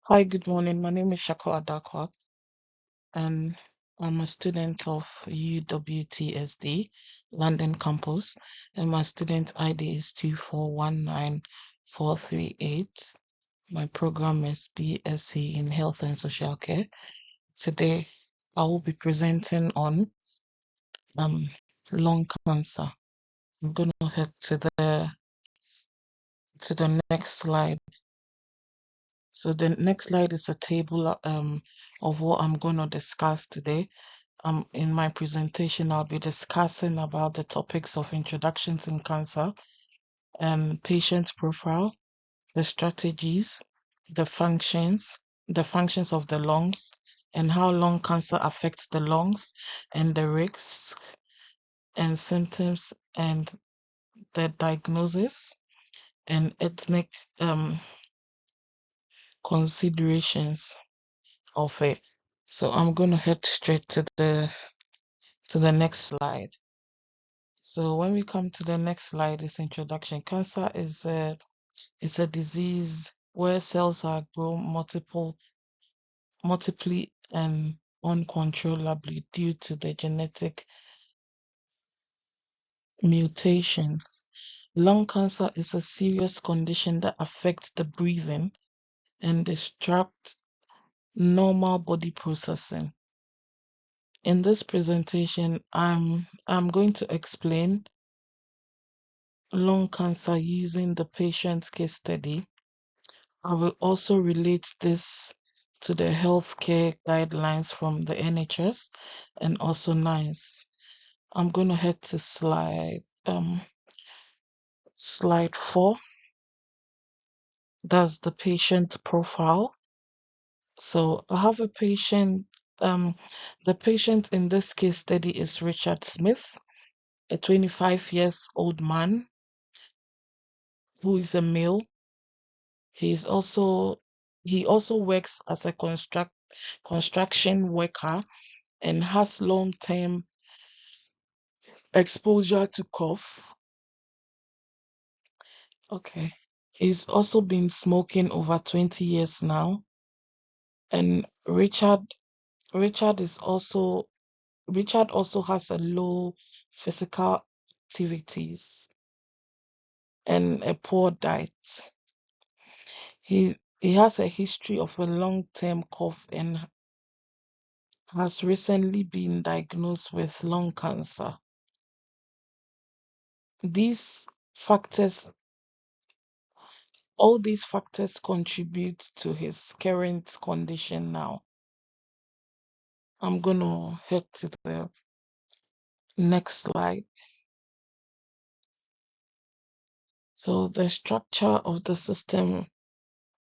Hi, good morning. My name is Shako Adakwa, and I'm a student of UWTSD London campus, and my student ID is 2419438. My program is BSc in Health and Social Care. Today, I will be presenting on um lung cancer. I'm going to head to the next slide. So the next slide is a table of what I'm going to discuss today. In my presentation, I'll be discussing about the topics of introductions in cancer and patient profile, the strategies, the functions of the lungs, and how lung cancer affects the lungs, and the risks and symptoms, and the diagnosis, and ethnic um, considerations of it. So I'm going to head straight to the next slide. So when we come to the next slide, is introduction. Cancer is a disease where cells are grown multiply and uncontrollably due to the genetic mutations. Lung cancer is a serious condition that affects the breathing and disrupts normal body processing. In this presentation, I'm going to explain lung cancer using the patient case study. I will also relate this to the healthcare guidelines from the NHS and also NICE. I'm going to head to slide 4. That's the patient profile. So I have a patient. The patient in this case study is Richard Smith, a 25 years old man who is a male. He also works as a construction worker and has long-term exposure to cough. Okay. He's also been smoking over 20 years now. And Richard is also Richard also has a low physical activities and a poor diet. He has a history of a long-term cough and has recently been diagnosed with lung cancer. These factors All these factors contribute to his current condition now. I'm going to head to the next slide. So the structure of the system,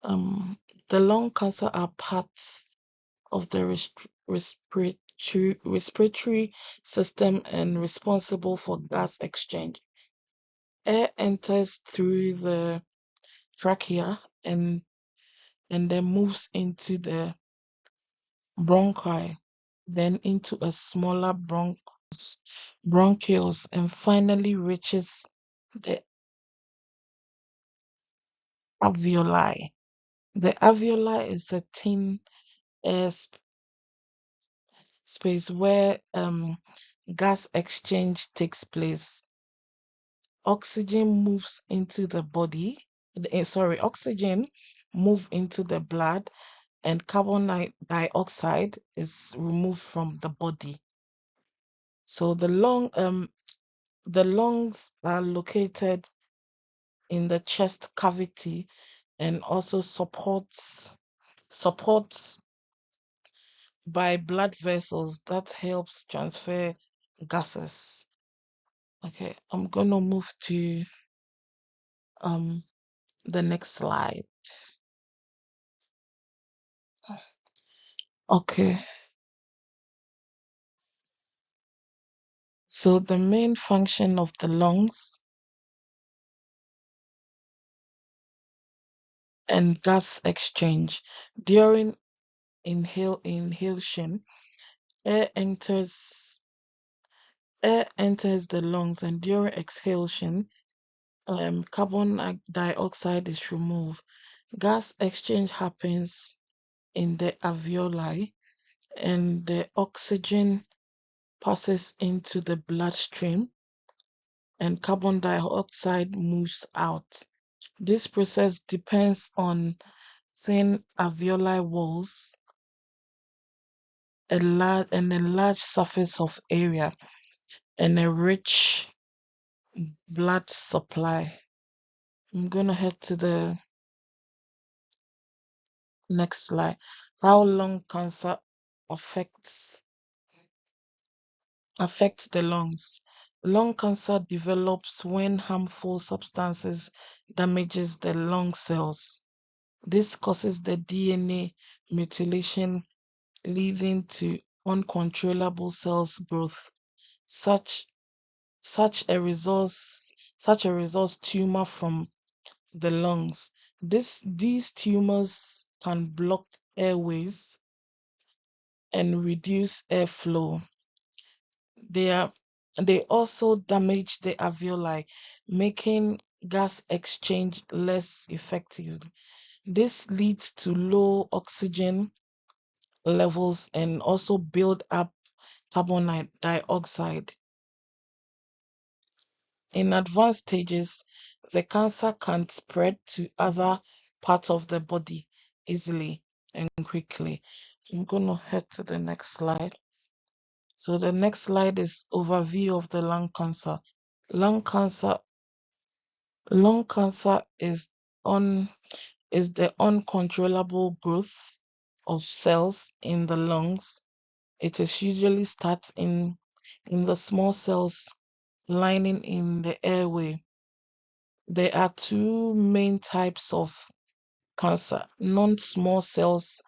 um, the lung cancer are parts of the respiratory system and responsible for gas exchange. Air enters through the trachea and then moves into the bronchi, then into a smaller bronchioles, and finally reaches the alveoli. The alveoli is a thin air space where gas exchange takes place. Oxygen moves into the body. Oxygen move into the blood, and carbon dioxide is removed from the body. So the lungs are located in the chest cavity and also supports by blood vessels that helps transfer gases. Okay, I'm gonna move to um the next slide. Okay, so the main function of the lungs and gas exchange during inhalation, air enters air enters the lungs, and during exhalation, carbon dioxide is removed. Gas exchange happens in the alveoli, and the oxygen passes into the bloodstream and carbon dioxide moves out. This process depends on thin alveoli walls, a large surface of area, and a rich blood supply. I'm gonna head to the next slide. How lung cancer affects affects the lungs. Lung cancer develops when harmful substances damages the lung cells. This causes the DNA mutilation, leading to uncontrollable cells growth. Such such a results such a results tumor from the lungs. These tumors can block airways and reduce airflow. They are they also damage the alveoli, making gas exchange less effective. This leads to low oxygen levels and also build up carbon dioxide. In advanced stages, the cancer can spread to other parts of the body easily and quickly. I'm going to head to the next slide. So the next slide is overview of the lung cancer. Lung cancer lung cancer on is the uncontrollable growth of cells in the lungs. It is usually starts in the small cells lining in the airway. There are two main types of cancer: non-small cells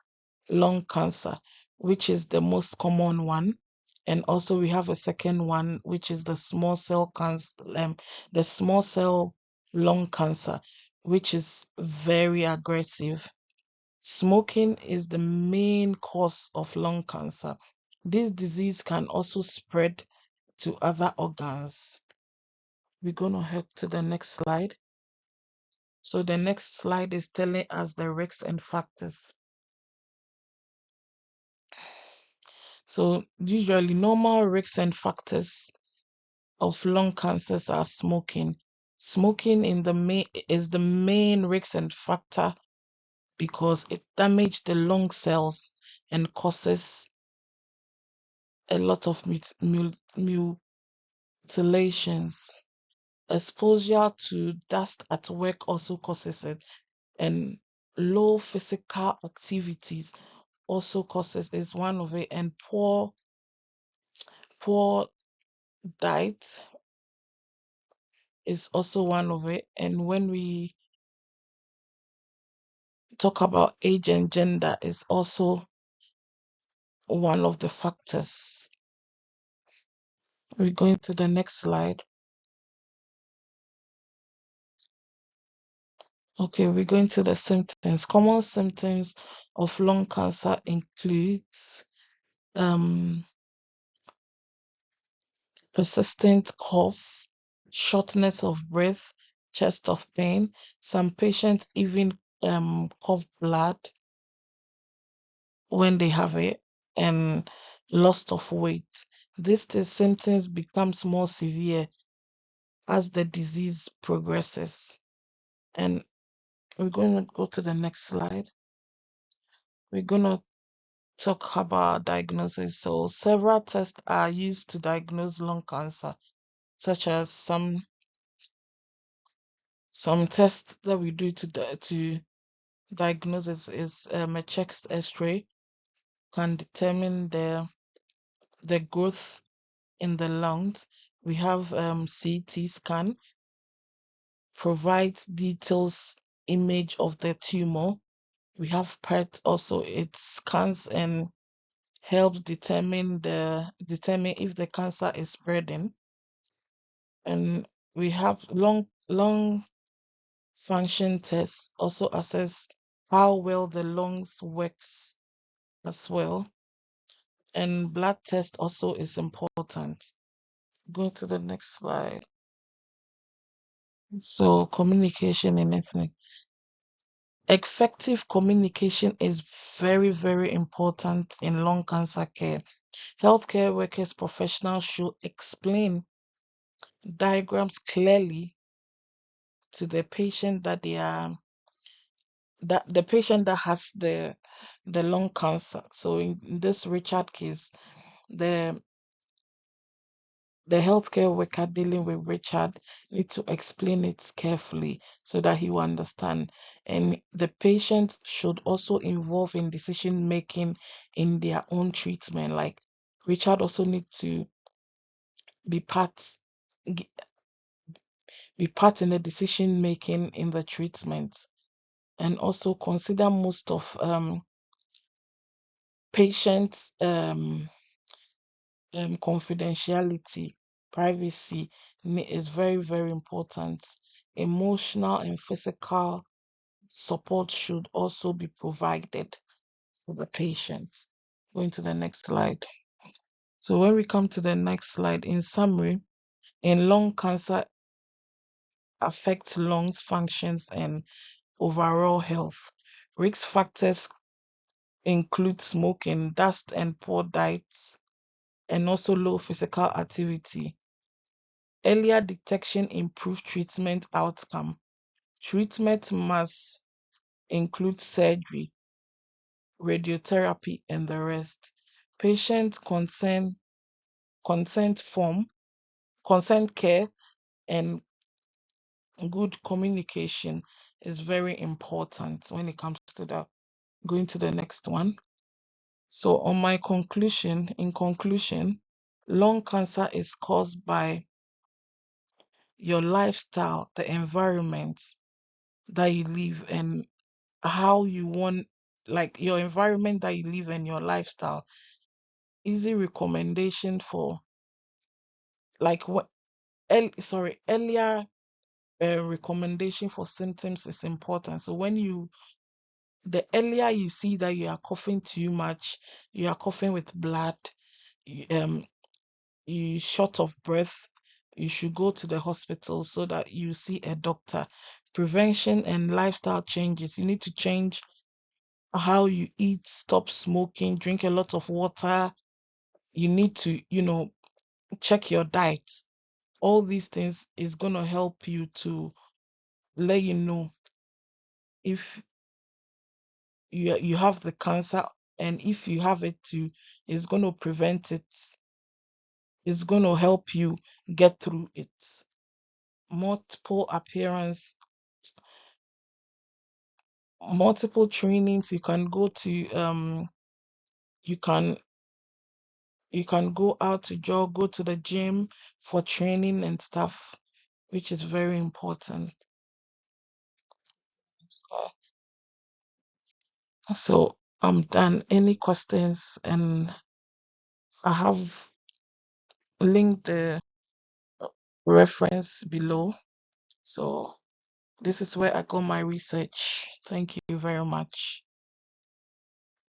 lung cancer, which is the most common one, and also we have a second one, which is the small cell cancer, the small cell lung cancer, which is very aggressive. Smoking is the main cause of lung cancer. This disease can also spread to other organs. We're going to head to the next slide. So the next slide is telling us the risks and factors. So usually normal risks and factors of lung cancers are smoking. Smoking is the main risk and factor because it damages the lung cells and causes a lot of mutilations. Exposure to dust at work also causes it, and low physical activities also causes is one of it, and poor diet is also one of it. And when we talk about age and gender is also one of the factors. We're going to the next slide. Okay, we're going to the symptoms. Common symptoms of lung cancer includes um, persistent cough, shortness of breath, chest of pain. Some patients even cough blood when they have it, and loss of weight. These symptoms becomes more severe as the disease progresses. And we're going to go to the next slide. We're going to talk about diagnosis. So several tests are used to diagnose lung cancer, such as some tests that we do to diagnose is a chest X-ray can determine the growth in the lungs. We have CT scan provides details image of the tumor. We have PET also, it scans and helps determine if the cancer is spreading. And we have lung function tests also assess how well the lungs works as well. And blood test also is important. Go to the next slide. So communication and ethnic. Effective communication is very, very important in lung cancer care. Healthcare workers, professionals should explain diagrams clearly to the patient that the patient that has the lung cancer. So in this Richard case, the the healthcare worker dealing with Richard need to explain it carefully so that he will understand. And the patient should also involve in decision making in their own treatment. Like Richard also need to be g- part in the decision making in the treatment, and also consider most of patients confidentiality, privacy is very, very important. Emotional and physical support should also be provided for the patient. Going to the next slide. So when we come to the next slide, in summary, in lung cancer affects lungs functions and overall health. Risk factors include smoking, dust and poor diets, and also low physical activity. Earlier detection improves treatment outcome. Treatment must include surgery, radiotherapy, and the rest. Patient consent form, consent care, and good communication is very important when it comes to that. Going to the next one. So on my conclusion, in conclusion, lung cancer is caused by your lifestyle, the environment that you live, and how you want, like your environment that you live and your lifestyle. Easy recommendation for like what earlier recommendation for symptoms is important. So when you the earlier you see that you are coughing too much, you are coughing with blood, um you short of breath, you should go to the hospital so that you see a doctor. Prevention and lifestyle changes, you need to change how you eat, stop smoking, drink a lot of water. You need to, check your diet. All these things is going to help you to let you know if you have the cancer, and if you have it too, it's going to prevent it. It's going to help you get through it. Multiple appearance, multiple trainings. You can go to you can go out to jog, go to the gym for training and stuff, which is very important. So I'm done. Any questions? And I have linked the reference below. So this is where I got my research. Thank you very much.